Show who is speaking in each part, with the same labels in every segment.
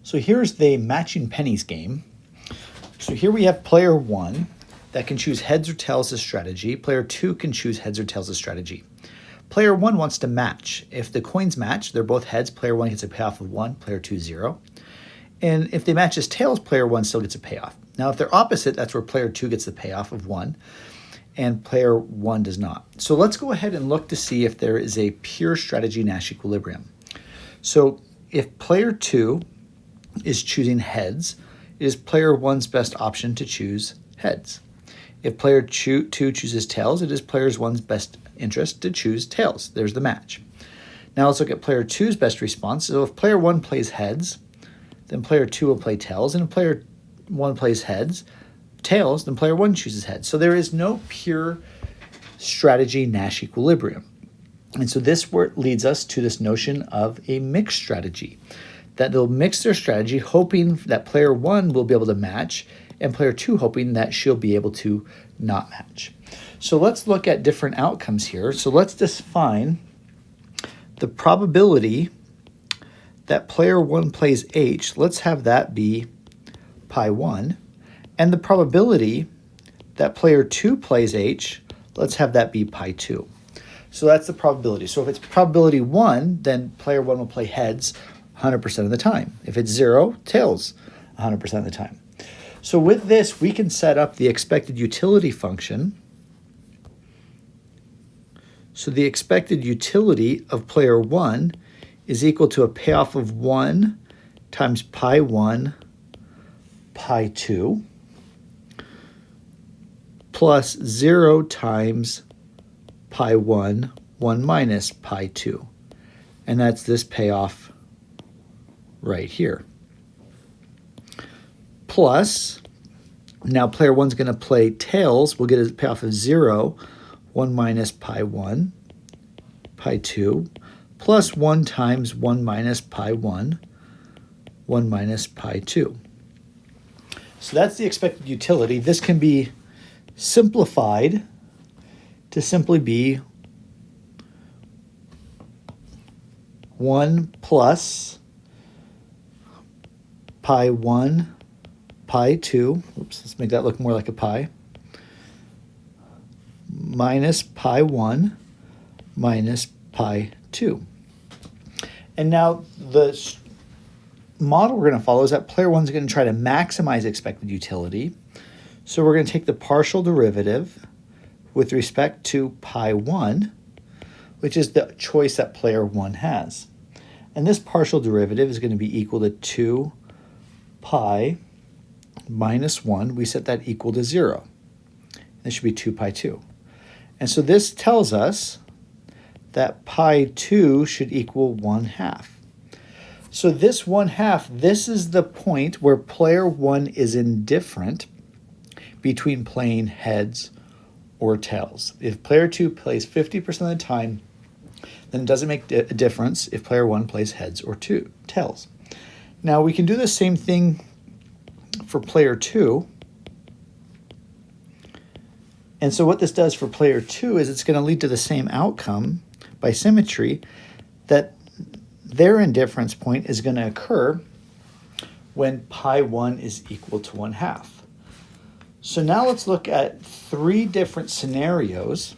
Speaker 1: So here's the matching pennies game. So here we have player 1 that can choose heads or tails as strategy. Player 2 can choose heads or tails as strategy. Player 1 wants to match. If the coins match, they're both heads, player 1 gets a payoff of 1, player 2 0. And if they match as tails, player 1 still gets a payoff. Now if they're opposite, that's where player 2 gets the payoff of 1 and player 1 does not. So let's go ahead and look to see if there is a pure strategy Nash equilibrium. So if player 2 is choosing heads, it is player 1's best option to choose heads. If player 2 chooses tails, it is player 1's best interest to choose tails. There's the match. Now let's look at player 2's best response. So if player 1 plays heads, then player 2 will play tails. And if player 1 plays tails, then player 1 chooses heads. So there is no pure strategy Nash equilibrium. And so this leads us to this notion of a mixed strategy, that they'll mix their strategy hoping that player 1 will be able to match and player 2 hoping that she'll be able to not match. So let's look at different outcomes here. So let's define the probability that player 1 plays H. Let's have that be pi 1. And the probability that player 2 plays H, let's have that be pi 2. So that's the probability. So if it's probability 1, then player 1 will play heads 100% of the time. If it's 0, tails 100% of the time. So with this, we can set up the expected utility function. So the expected utility of player 1 is equal to a payoff of 1 times pi 1 pi 2 plus 0 times pi 1 minus pi 2. And that's this payoff right here. Plus, now player 1's going to play tails. We'll get a payoff of 0, 1 minus pi 1, pi 2, plus 1 times 1 minus pi 1, 1 minus pi 2. So that's the expected utility. This can be simplified to simply be 1 plus pi 1, pi 2, oops, let's make that look more like a pi, minus pi 1 minus pi 2. And now the model we're going to follow is that player 1 is going to try to maximize expected utility. So we're going to take the partial derivative with respect to pi 1, which is the choice that player 1 has. And this partial derivative is going to be equal to 2 pi minus 1. We set that equal to 0. This should be 2 pi 2. And so this tells us that pi 2 should equal 1/2. So this 1/2, this is the point where player 1 is indifferent between playing heads or tails. If player 2 plays 50% of the time, then it doesn't make a difference if player 1 plays heads or tails. Now we can do the same thing for player 2. And so what this does for player 2 is it's going to lead to the same outcome by symmetry, that their indifference point is going to occur when pi 1 is equal to 1/2. So now let's look at 3 different scenarios.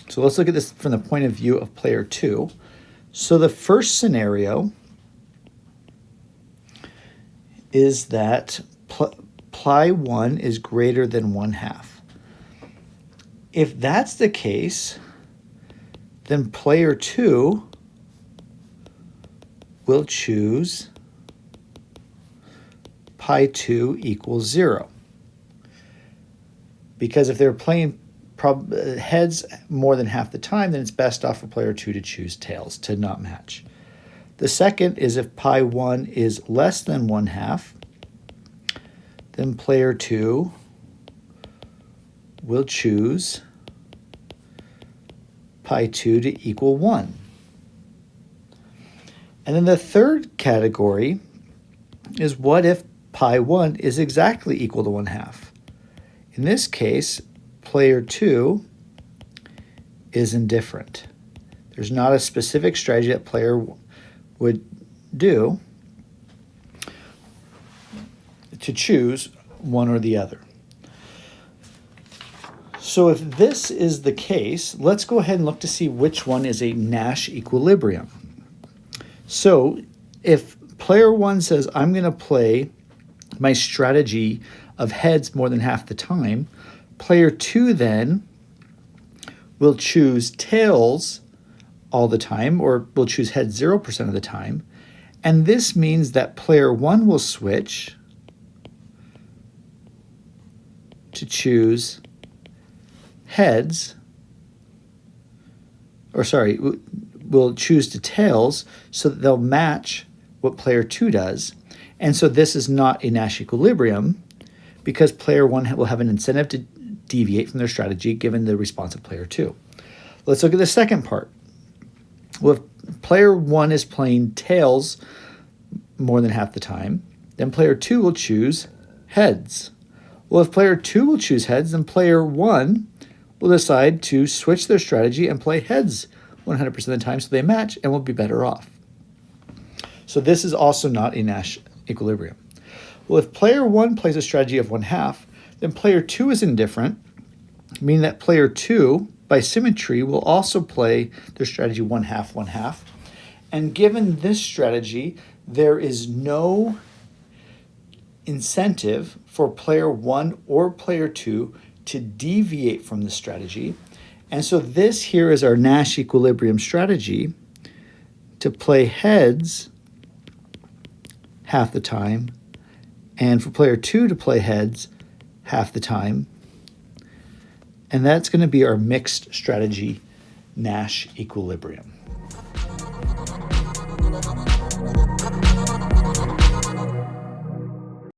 Speaker 1: So let's look at this from the point of view of player 2. So the first scenario is that pi 1 is greater than 1/2. If that's the case, then player 2 will choose pi 2 equals 0. Because if they're playing heads more than half the time, then it's best off for player 2 to choose tails to not match. The second is if pi 1 is less than 1/2, then player 2 will choose pi 2 to equal 1. And then the third category is what if pi 1 is exactly equal to 1/2? In this case, player 2 is indifferent. There's not a specific strategy that player would do to choose one or the other. So if this is the case, let's go ahead and look to see which one is a Nash equilibrium. So if player 1 says, I'm going to play my strategy of heads more than half the time, player 2 then will choose tails all the time, or will choose heads 0% of the time. And this means that player 1 will switch to choose heads, or sorry, will choose to tails, so that they'll match what player 2 does. And so this is not a Nash equilibrium, because player 1 will have an incentive to deviate from their strategy given the response of player 2. Let's look at the second part. Well, if player 1 is playing tails more than half the time, then player 2 will choose heads. Well, if player 2 will choose heads, then player 1 will decide to switch their strategy and play heads 100% of the time, so they match and will be better off. So this is also not a Nash equilibrium. Well, if player 1 plays a strategy of 1/2, then player 2 is indifferent, meaning that player 2, by symmetry, will also play their strategy 1/2, 1/2. And given this strategy, there is no incentive for player 1 or player 2 to deviate from the strategy. And so this here is our Nash equilibrium strategy, to play heads half the time, and for player 2 to play heads half the time. And that's going to be our mixed strategy Nash equilibrium.